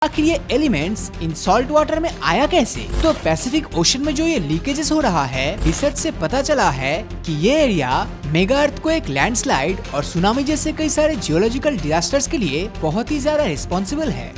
आखिर ये elements in salt water में आया कैसे? तो पैसिफिक ओशन में जो ये लीकेजेस हो रहा है, रिसर्च से पता चला है कि ये एरिया मेगा अर्थक्वेक, लैंडस्लाइड और सुनामी जैसे कई सारे जियोलॉजिकल डिजास्टर्स के लिए बहुत ही ज्यादा रिस्पॉन्सिबल है।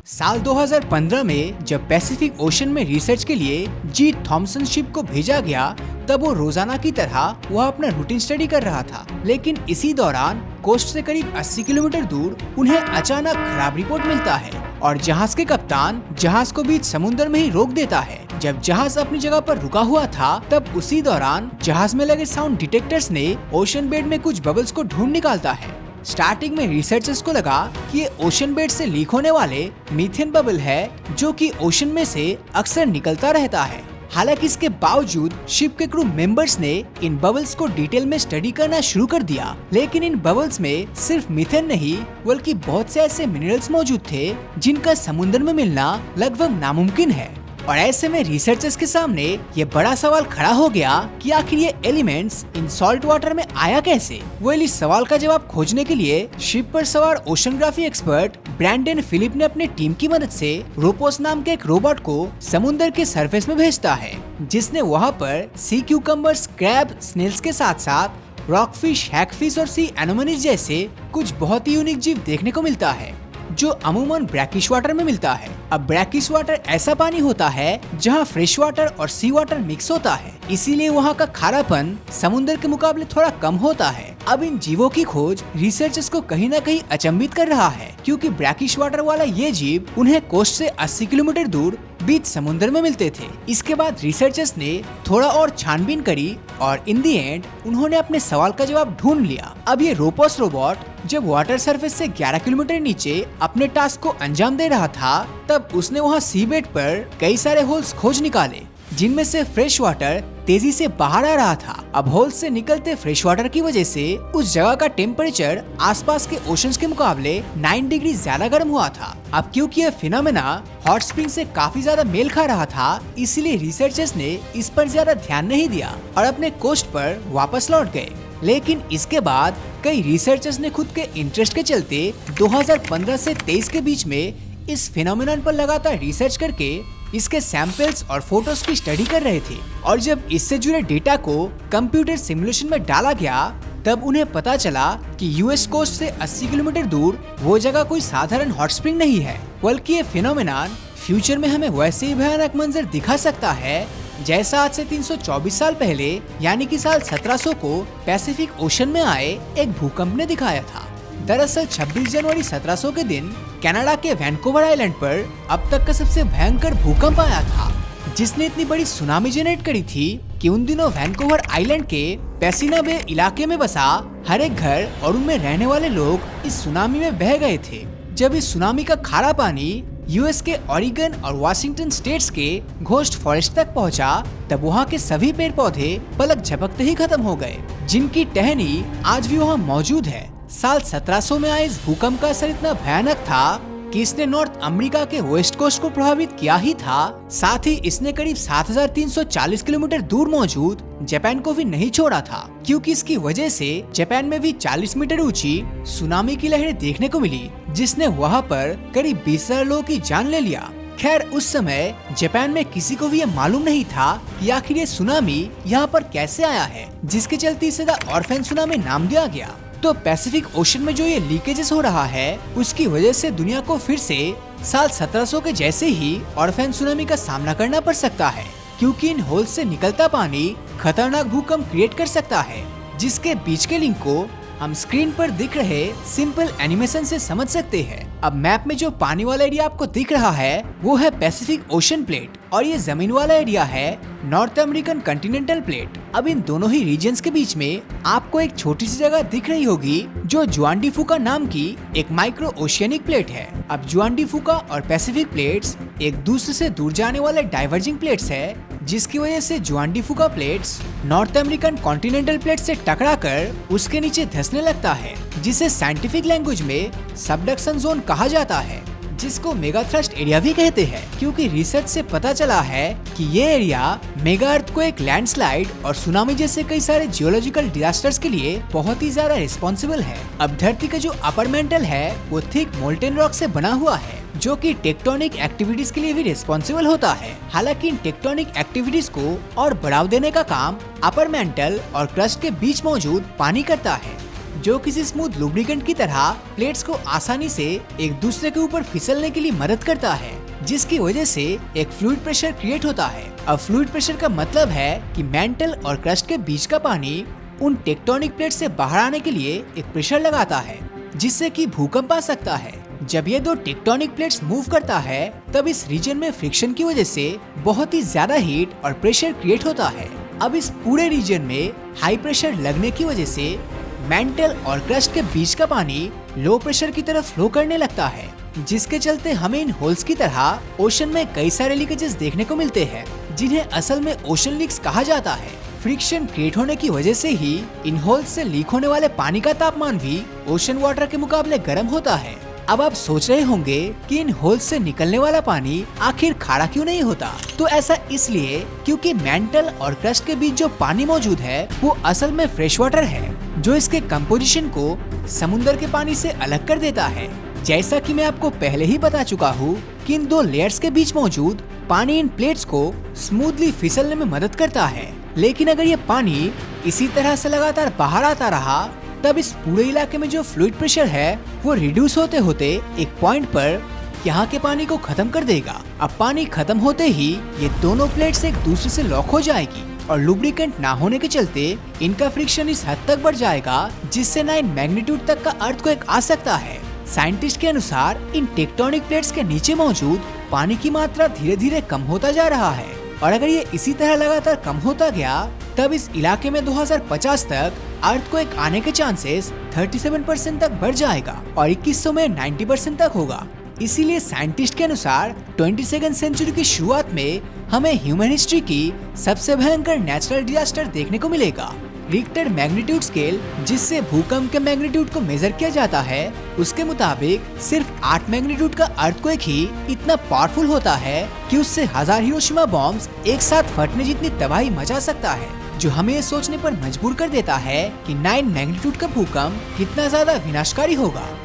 साल 2015 में जब पैसिफिक ओशन में रिसर्च के लिए जी थॉमसन शिप को भेजा गया, तब वो रोजाना की तरह वह अपना रूटीन स्टडी कर रहा था। लेकिन इसी दौरान कोस्ट से करीब 80 किलोमीटर दूर उन्हें अचानक खराब रिपोर्ट मिलता है और जहाज के कप्तान जहाज को बीच समुद्र में ही रोक देता है। जब जहाज अपनी जगह पर रुका हुआ था, तब उसी दौरान जहाज में लगे साउंड डिटेक्टर्स ने ओशन बेड में कुछ बबल्स को ढूंढ निकालता है। स्टार्टिंग में रिसर्चर्स को लगा कि ये ओशन बेड से लीक होने वाले मीथेन बबल है, जो कि ओशन में से अक्सर निकलता रहता है। हालांकि इसके बावजूद शिप के क्रू मेंबर्स ने इन बबल्स को डिटेल में स्टडी करना शुरू कर दिया। लेकिन इन बबल्स में सिर्फ मीथेन नहीं, बल्कि बहुत से ऐसे मिनरल्स मौजूद थे जिनका समुद्र में मिलना लगभग नामुमकिन है। और ऐसे में रिसर्चर्स के सामने ये बड़ा सवाल खड़ा हो गया कि आखिर ये एलिमेंट्स इन सॉल्ट वाटर में आया कैसे। इस सवाल का जवाब खोजने के लिए शिप पर सवार ओशनग्राफी एक्सपर्ट ब्रैंडन फिलिप ने अपनी टीम की मदद से रोपोस नाम के एक रोबोट को समुद्र के सरफेस में भेजता है, जिसने वहाँ पर सी क्यूकम्बर्स, क्रैब, स्नेल्स के साथ साथ रॉकफिश, हैगफिश और सी एनोमनीज जैसे कुछ बहुत ही यूनिक जीव देखने को मिलता है, जो अमूमन ब्रैकिश वाटर में मिलता है। अब ब्रैकिश वाटर ऐसा पानी होता है जहाँ फ्रेश वाटर और सी वाटर मिक्स होता है, इसीलिए वहाँ का खारापन समुद्र के मुकाबले थोड़ा कम होता है। अब इन जीवों की खोज रिसर्चर्स को कहीं न कहीं अचंभित कर रहा है, क्योंकि ब्रैकिश वाटर वाला ये जीव उन्हें कोस्ट से 80 किलोमीटर दूर बीच समुद्र में मिलते थे। इसके बाद रिसर्चर्स ने थोड़ा और छानबीन करी और इन दी एंड उन्होंने अपने सवाल का जवाब ढूंढ लिया। अब ये रोपोस रोबोट जब वाटर सरफेस से 11 किलोमीटर नीचे अपने टास्क को अंजाम दे रहा था, तब उसने वहाँ सी बेड पर कई सारे होल्स खोज निकाले, जिनमें से फ्रेश वाटर तेजी से बाहर आ रहा था। अब होल्स से निकलते फ्रेश वाटर की वजह से उस जगह का टेम्परेचर आसपास के ओशंस के मुकाबले 9 डिग्री ज्यादा गर्म हुआ था। अब क्योंकि यह फिनोमेना हॉट स्प्रिंग से काफी ज्यादा मेल खा रहा था, इसलिए रिसर्चर्स ने इस पर ज्यादा ध्यान नहीं दिया और अपने कोस्ट पर वापस लौट गए। लेकिन इसके बाद कई रिसर्चर्स ने खुद के इंटरेस्ट के चलते 2015 से 23 के बीच में इस फिनोमेनन पर लगातार रिसर्च करके इसके सैंपल्स और फोटोज की स्टडी कर रहे थे। और जब इससे जुड़े डेटा को कंप्यूटर सिमुलेशन में डाला गया, तब उन्हें पता चला कि यूएस कोस्ट से 80 किलोमीटर दूर वो जगह कोई साधारण हॉट स्प्रिंग नहीं है, बल्कि ये फिनोमेनन फ्यूचर में हमें वैसे ही भयानक मंजर दिखा सकता है जैसा आज से 324 साल पहले यानी कि साल 1700 को पैसिफिक ओशन में आए एक भूकंप ने दिखाया था। दरअसल 26 जनवरी 1700 के दिन कनाडा के वैंकूवर आइलैंड पर अब तक का सबसे भयंकर भूकंप आया था, जिसने इतनी बड़ी सुनामी जनरेट करी थी कि उन दिनों वैंकूवर आइलैंड के पैसिना बे इलाके में बसा हर एक घर और उनमें रहने वाले लोग इस सुनामी में बह गए थे। जब इस सुनामी का खारा पानी यूएस के ओरेगन और वाशिंगटन स्टेट्स के घोस्ट फॉरेस्ट तक पहुंचा, तब वहां के सभी पेड़ पौधे पलक झपकते ही खत्म हो गए, जिनकी टहनी आज भी वहां मौजूद है। साल 1700 में आए इस भूकंप का असर इतना भयानक था कि इसने नॉर्थ अमेरिका के वेस्ट कोस्ट को प्रभावित किया ही था, साथ ही इसने करीब 7340 किलोमीटर दूर मौजूद जापान को भी नहीं छोड़ा था, क्योंकि इसकी वजह से जापान में भी 40 मीटर ऊंची सुनामी की लहरें देखने को मिली, जिसने वहां पर करीब 20,000 लोगों की जान ले लिया। खैर, उस समय जापान में किसी को भी ये मालूम नहीं था कि आखिर ये सुनामी यहाँ पर कैसे आया है, जिसके चलते इसे द ऑर्फेन सुनामी नाम दिया गया। तो पैसिफिक ओशन में जो ये लीकेजेस हो रहा है, उसकी वजह से दुनिया को फिर से साल 1700 के जैसे ही ऑर्फेन सुनामी का सामना करना पड़ सकता है, क्योंकि इन होल्स से निकलता पानी खतरनाक भूकंप क्रिएट कर सकता है, जिसके बीच के लिंक को हम स्क्रीन पर दिख रहे सिंपल एनिमेशन से समझ सकते हैं। अब मैप में जो पानी वाला एरिया आपको दिख रहा है, वो है पैसिफिक ओशन प्लेट, और ये जमीन वाला एरिया है नॉर्थ अमेरिकन कॉन्टिनेंटल प्लेट। अब इन दोनों ही रीजन्स के बीच में आपको एक छोटी सी जगह दिख रही होगी, जो जुआन डी फुका नाम की एक माइक्रो ओशियनिक प्लेट है। अब जुआन डी फुका और पैसिफिक प्लेट्स एक दूसरे से दूर जाने वाले डाइवर्जिंग प्लेट्स है, जिसकी वजह से Juan de Fuca plates North American continental plate से टकराकर उसके नीचे धंसने लगता है, जिसे साइंटिफिक लैंग्वेज में सबडक्शन जोन कहा जाता है। जिसको मेगा थ्रस्ट एरिया भी कहते हैं, क्योंकि रिसर्च से पता चला है कि ये एरिया मेगा अर्थक्वेक, लैंडस्लाइड और सुनामी जैसे कई सारे जियोलॉजिकल डिजास्टर्स के लिए बहुत ही ज्यादा रिस्पॉन्सिबल है। अब धरती का जो अपर मेंटल है वो थिक मोल्टेन रॉक से बना हुआ है, जो कि टेक्टोनिक एक्टिविटीज के लिए भी रिस्पॉन्सिबल होता है। हालांकि इन टेक्टोनिक एक्टिविटीज को और बढ़ावा देने का काम अपर मेंटल और क्रस्ट के बीच मौजूद पानी करता है, जो किसी स्मूथ लुब्रिकेंट की तरह प्लेट्स को आसानी से एक दूसरे के ऊपर फिसलने के लिए मदद करता है, जिसकी वजह से एक फ्लूइड प्रेशर क्रिएट होता है। अब फ्लूइड प्रेशर का मतलब है कि मेंटल और क्रस्ट के बीच का पानी उन टेक्टोनिक प्लेट से बाहर आने के लिए एक प्रेशर लगाता है, जिससे कि भूकंप आ सकता है। जब ये दो टेक्टोनिक प्लेट्स मूव करता है तब इस रीजन में फ्रिक्शन की वजह से बहुत ही ज्यादा हीट और प्रेशर क्रिएट होता है। अब इस पूरे रीजन में हाई प्रेशर लगने की वजह से मेंटल और क्रस्ट के बीच का पानी लो प्रेशर की तरफ फ्लो करने लगता है, जिसके चलते हमें इन होल्स की तरह ओशन में कई सारे लीकेजेस देखने को मिलते हैं, जिन्हें असल में ओशन लीक्स कहा जाता है। फ्रिक्शन क्रिएट होने की वजह से ही इन होल्स से लीक होने वाले पानी का तापमान भी ओशन वाटर के मुकाबले गर्म होता है। अब आप सोच रहे होंगे कि इन होल्स से निकलने वाला पानी आखिर खारा क्यों नहीं होता? तो ऐसा इसलिए क्योंकि मेंटल और क्रस्ट के बीच जो पानी मौजूद है वो असल में फ्रेश वाटर है, जो इसके कंपोजिशन को समुद्र के पानी से अलग कर देता है। जैसा कि मैं आपको पहले ही बता चुका हूँ कि इन दो लेयर्स के बीच मौजूद पानी इन प्लेट्स को स्मूथली फिसलने में मदद करता है। लेकिन अगर ये पानी इसी तरह से लगातार बाहर आता रहा तब इस पूरे इलाके में जो फ्लूइड प्रेशर है वो रिड्यूस होते होते एक पॉइंट पर यहाँ के पानी को खत्म कर देगा। अब पानी खत्म होते ही ये दोनों प्लेट्स एक दूसरे से लॉक हो जाएगी और लुब्रिकेंट ना होने के चलते इनका फ्रिक्शन इस हद तक बढ़ जाएगा जिससे 9 मैग्नीट्यूड तक का अर्थक्वेक आ सकता है। साइंटिस्ट के अनुसार इन टेक्टोनिक प्लेट्स के नीचे मौजूद पानी की मात्रा धीरे धीरे कम होता जा रहा है और अगर ये इसी तरह लगातार कम होता गया तब इस इलाके में 2050 तक अर्थक्वेक आने के चांसेस 37% तक बढ़ जाएगा और 2100 में 90% तक होगा। इसीलिए साइंटिस्ट के अनुसार 22वीं सेंचुरी की शुरुआत में हमें ह्यूमन हिस्ट्री की सबसे भयंकर नेचुरल डिजास्टर देखने को मिलेगा। रिक्टर मैग्नीट्यूड स्केल, जिससे भूकंप के मैग्नीट्यूड को मेजर किया जाता है, उसके मुताबिक सिर्फ 8 मैग्नीट्यूड का अर्थक्वेक ही इतना पावरफुल होता है कि उससे 1000 हिरोशिमा बॉम्ब्स एक साथ फटने जितनी तबाही मचा सकता है, जो हमें ये सोचने पर मजबूर कर देता है कि 9 मैग्नीट्यूड का भूकंप कितना ज्यादा विनाशकारी होगा।